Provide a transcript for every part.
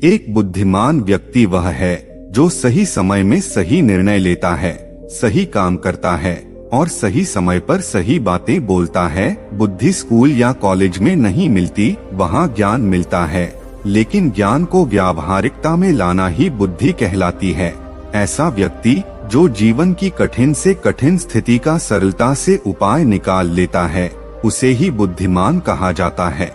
एक बुद्धिमान व्यक्ति वह है जो सही समय में सही निर्णय लेता है, सही काम करता है और सही समय पर सही बातें बोलता है। बुद्धि स्कूल या कॉलेज में नहीं मिलती, वहाँ ज्ञान मिलता है, लेकिन ज्ञान को व्यावहारिकता में लाना ही बुद्धि कहलाती है। ऐसा व्यक्ति जो जीवन की कठिन से कठिन स्थिति का सरलता से उपाय निकाल लेता है, उसे ही बुद्धिमान कहा जाता है।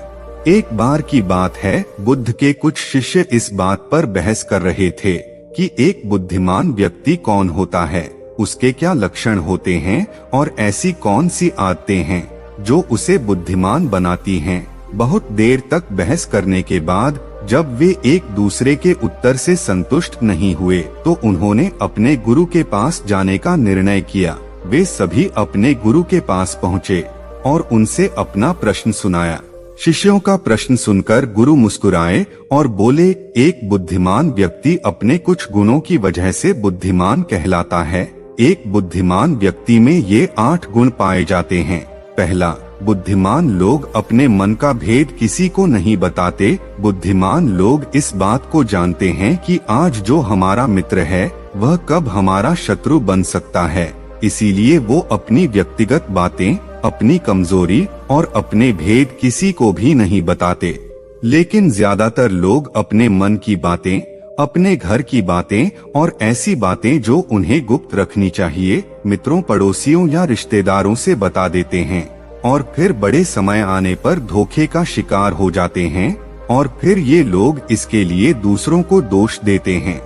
एक बार की बात है, बुद्ध के कुछ शिष्य इस बात पर बहस कर रहे थे कि एक बुद्धिमान व्यक्ति कौन होता है, उसके क्या लक्षण होते हैं और ऐसी कौन सी आदतें हैं जो उसे बुद्धिमान बनाती हैं। बहुत देर तक बहस करने के बाद जब वे एक दूसरे के उत्तर से संतुष्ट नहीं हुए तो उन्होंने अपने गुरु के पास जाने का निर्णय किया। वे सभी अपने गुरु के पास पहुँचे और उनसे अपना प्रश्न सुनाया। शिष्यों का प्रश्न सुनकर गुरु मुस्कुराए और बोले, एक बुद्धिमान व्यक्ति अपने कुछ गुणों की वजह से बुद्धिमान कहलाता है। एक बुद्धिमान व्यक्ति में ये 8 गुण पाए जाते हैं। पहला, बुद्धिमान लोग अपने मन का भेद किसी को नहीं बताते। बुद्धिमान लोग इस बात को जानते हैं कि आज जो हमारा मित्र है वह कब हमारा शत्रु बन सकता है, इसीलिए वो अपनी व्यक्तिगत बातें, अपनी कमजोरी और अपने भेद किसी को भी नहीं बताते। लेकिन ज्यादातर लोग अपने मन की बातें, अपने घर की बातें और ऐसी बातें जो उन्हें गुप्त रखनी चाहिए, मित्रों, पड़ोसियों या रिश्तेदारों से बता देते हैं और फिर बड़े समय आने पर धोखे का शिकार हो जाते हैं और फिर ये लोग इसके लिए दूसरों को दोष देते हैं।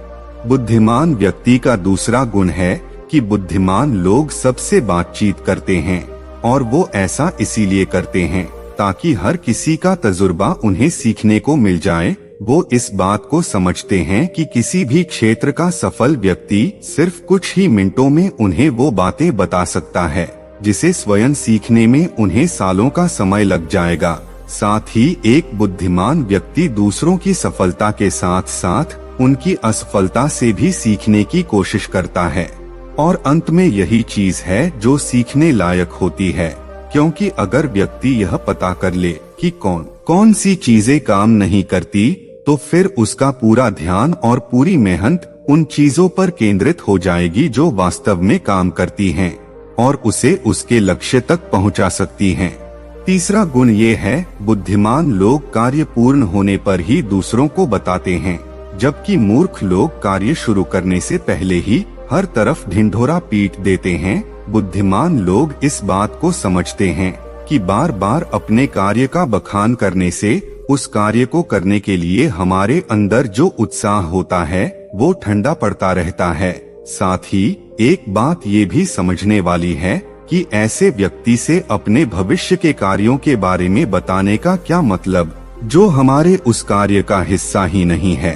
बुद्धिमान व्यक्ति का दूसरा गुण है कि बुद्धिमान लोग सबसे बातचीत करते हैं और वो ऐसा इसीलिए करते हैं ताकि हर किसी का तजुर्बा उन्हें सीखने को मिल जाए। वो इस बात को समझते हैं कि किसी भी क्षेत्र का सफल व्यक्ति सिर्फ कुछ ही मिनटों में उन्हें वो बातें बता सकता है जिसे स्वयं सीखने में उन्हें सालों का समय लग जाएगा। साथ ही एक बुद्धिमान व्यक्ति दूसरों की सफलता के साथ साथ उनकी असफलता से भी सीखने की कोशिश करता है और अंत में यही चीज है जो सीखने लायक होती है, क्योंकि अगर व्यक्ति यह पता कर ले कि कौन सी चीजें काम नहीं करती तो फिर उसका पूरा ध्यान और पूरी मेहनत उन चीजों पर केंद्रित हो जाएगी जो वास्तव में काम करती हैं और उसे उसके लक्ष्य तक पहुंचा सकती हैं। तीसरा गुण ये है, बुद्धिमान लोग कार्य पूर्ण होने पर ही दूसरों को बताते हैं, जबकि मूर्ख लोग कार्य शुरू करने से पहले ही हर तरफ ढिंढोरा पीट देते हैं। बुद्धिमान लोग इस बात को समझते हैं कि बार बार अपने कार्य का बखान करने से उस कार्य को करने के लिए हमारे अंदर जो उत्साह होता है वो ठंडा पड़ता रहता है। साथ ही एक बात ये भी समझने वाली है कि ऐसे व्यक्ति से अपने भविष्य के कार्यों के बारे में बताने का क्या मतलब, जो हमारे उस कार्य का हिस्सा ही नहीं है।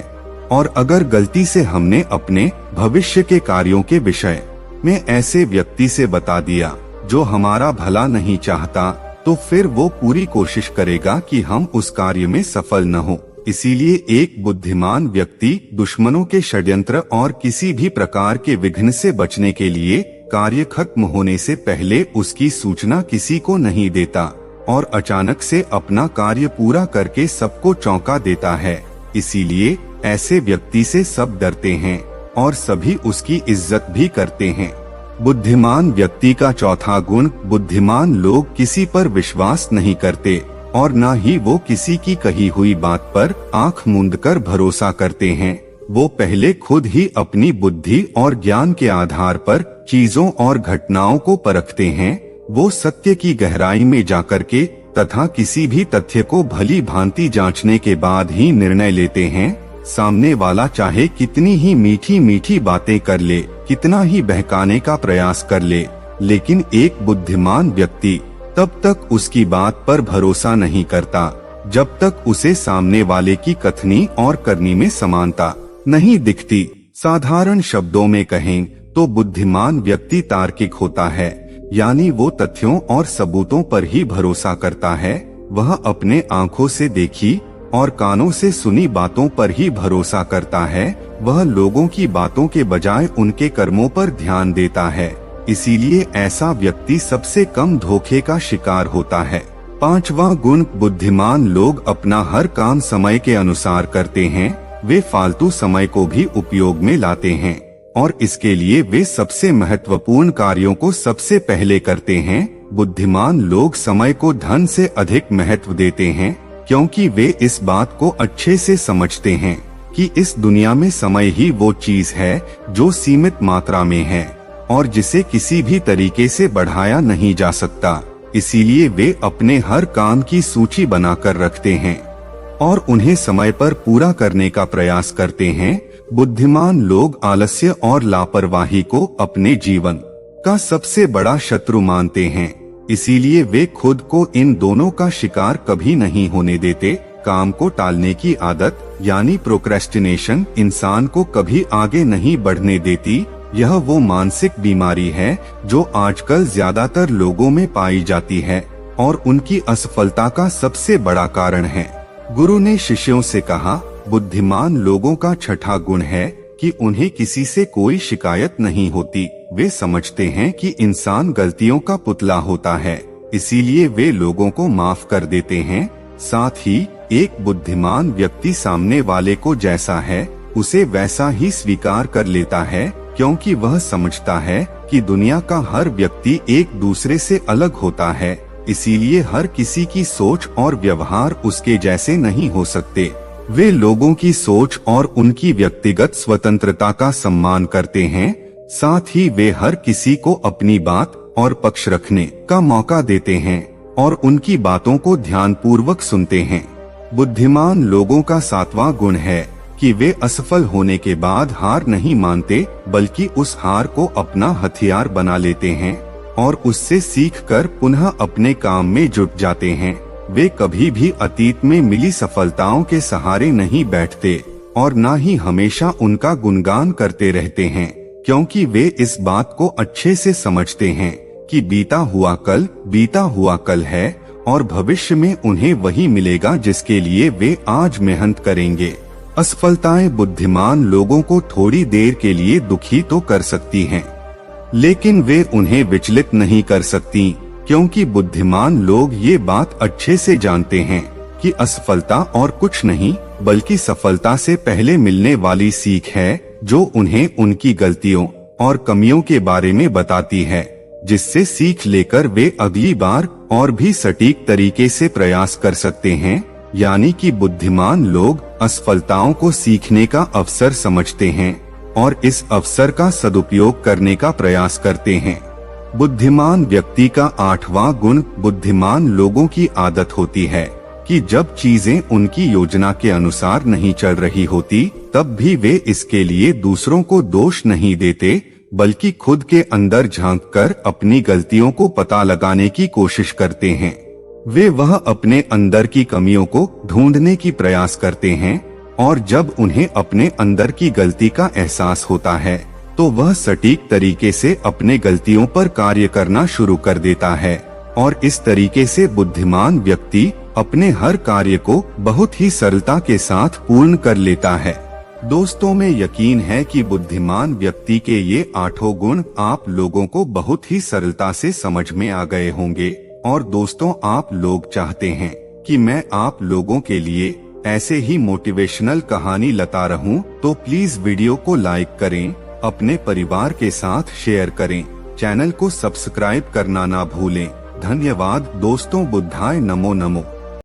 और अगर गलती से हमने अपने भविष्य के कार्यों के विषय में ऐसे व्यक्ति से बता दिया जो हमारा भला नहीं चाहता, तो फिर वो पूरी कोशिश करेगा कि हम उस कार्य में सफल न हो। इसीलिए एक बुद्धिमान व्यक्ति दुश्मनों के षड्यंत्र और किसी भी प्रकार के विघ्न से बचने के लिए कार्य खत्म होने से पहले उसकी सूचना किसी को नहीं देता और अचानक से अपना कार्य पूरा करके सबको चौंका देता है। इसीलिए ऐसे व्यक्ति से सब डरते हैं और सभी उसकी इज्जत भी करते हैं। बुद्धिमान व्यक्ति का चौथा गुण, बुद्धिमान लोग किसी पर विश्वास नहीं करते और न ही वो किसी की कही हुई बात पर आंख मूंदकर भरोसा करते हैं। वो पहले खुद ही अपनी बुद्धि और ज्ञान के आधार पर चीजों और घटनाओं को परखते हैं। वो सत्य की गहराई में जाकर के तथा किसी भी तथ्य को भली भांति जांचने के बाद ही निर्णय लेते हैं। सामने वाला चाहे कितनी ही मीठी मीठी बातें कर ले, कितना ही बहकाने का प्रयास कर ले, लेकिन एक बुद्धिमान व्यक्ति तब तक उसकी बात पर भरोसा नहीं करता जब तक उसे सामने वाले की कथनी और करनी में समानता नहीं दिखती। साधारण शब्दों में कहें तो बुद्धिमान व्यक्ति तार्किक होता है, यानी वो तथ्यों और सबूतों पर ही भरोसा करता है। वह अपने आंखों से देखी और कानों से सुनी बातों पर ही भरोसा करता है। वह लोगों की बातों के बजाय उनके कर्मों पर ध्यान देता है। इसीलिए ऐसा व्यक्ति सबसे कम धोखे का शिकार होता है। पांचवा गुण, बुद्धिमान लोग अपना हर काम समय के अनुसार करते हैं। वे फालतू समय को भी उपयोग में लाते हैं और इसके लिए वे सबसे महत्वपूर्ण कार्यों को सबसे पहले करते हैं। बुद्धिमान लोग समय को धन से अधिक महत्व देते हैं, क्योंकि वे इस बात को अच्छे से समझते हैं कि इस दुनिया में समय ही वो चीज है जो सीमित मात्रा में है और जिसे किसी भी तरीके से बढ़ाया नहीं जा सकता। इसीलिए वे अपने हर काम की सूची बनाकर रखते हैं और उन्हें समय पर पूरा करने का प्रयास करते हैं। बुद्धिमान लोग आलस्य और लापरवाही को अपने जीवन का सबसे बड़ा शत्रु मानते हैं। इसीलिए वे खुद को इन दोनों का शिकार कभी नहीं होने देते। काम को टालने की आदत यानी प्रोक्रेस्टिनेशन इंसान को कभी आगे नहीं बढ़ने देती। यह वो मानसिक बीमारी है जो आजकल ज्यादातर लोगों में पाई जाती है और उनकी असफलता का सबसे बड़ा कारण है। गुरु ने शिष्यों से कहा, बुद्धिमान लोगों का छठा गुण है कि उन्हें किसी से कोई शिकायत नहीं होती। वे समझते हैं कि इंसान गलतियों का पुतला होता है, इसीलिए वे लोगों को माफ कर देते हैं। साथ ही एक बुद्धिमान व्यक्ति सामने वाले को जैसा है उसे वैसा ही स्वीकार कर लेता है, क्योंकि वह समझता है कि दुनिया का हर व्यक्ति एक दूसरे से अलग होता है। इसीलिए हर किसी की सोच और व्यवहार उसके जैसे नहीं हो सकते। वे लोगों की सोच और उनकी व्यक्तिगत स्वतंत्रता का सम्मान करते हैं। साथ ही वे हर किसी को अपनी बात और पक्ष रखने का मौका देते हैं और उनकी बातों को ध्यानपूर्वक सुनते हैं। बुद्धिमान लोगों का सातवां गुण है कि वे असफल होने के बाद हार नहीं मानते, बल्कि उस हार को अपना हथियार बना लेते हैं और उससे सीखकर पुनः अपने काम में जुट जाते हैं। वे कभी भी अतीत में मिली सफलताओं के सहारे नहीं बैठते और न ही हमेशा उनका गुणगान करते रहते हैं, क्योंकि वे इस बात को अच्छे से समझते हैं कि बीता हुआ कल है और भविष्य में उन्हें वही मिलेगा जिसके लिए वे आज मेहनत करेंगे। असफलताएं बुद्धिमान लोगों को थोड़ी देर के लिए दुखी तो कर सकती हैं, लेकिन वे उन्हें विचलित नहीं कर सकती, क्योंकि बुद्धिमान लोग ये बात अच्छे से जानते हैं कि असफलता और कुछ नहीं बल्कि सफलता से पहले मिलने वाली सीख है, जो उन्हें उनकी गलतियों और कमियों के बारे में बताती है, जिससे सीख लेकर वे अगली बार और भी सटीक तरीके से प्रयास कर सकते हैं। यानी कि बुद्धिमान लोग असफलताओं को सीखने का अवसर समझते हैं और इस अवसर का सदुपयोग करने का प्रयास करते हैं। बुद्धिमान व्यक्ति का आठवां गुण, बुद्धिमान लोगों की आदत होती है कि जब चीजें उनकी योजना के अनुसार नहीं चल रही होती, तब भी वे इसके लिए दूसरों को दोष नहीं देते, बल्कि खुद के अंदर झांककर अपनी गलतियों को पता लगाने की कोशिश करते हैं। वे वह अपने अंदर की कमियों को ढूंढने की प्रयास करते हैं और जब उन्हें अपने अंदर की गलती का एहसास होता है तो वह सटीक तरीके से अपने गलतियों पर कार्य करना शुरू कर देता है और इस तरीके से बुद्धिमान व्यक्ति अपने हर कार्य को बहुत ही सरलता के साथ पूर्ण कर लेता है। दोस्तों, में यकीन है कि बुद्धिमान व्यक्ति के ये 8 गुण आप लोगों को बहुत ही सरलता से समझ में आ गए होंगे। और दोस्तों, आप लोग चाहते हैं कि मैं आप लोगों के लिए ऐसे ही मोटिवेशनल कहानी लाता रहूं, तो प्लीज वीडियो को लाइक करें, अपने परिवार के साथ शेयर करें, चैनल को सब्सक्राइब करना ना भूलें। धन्यवाद दोस्तों। बुद्धाय नमो नमो।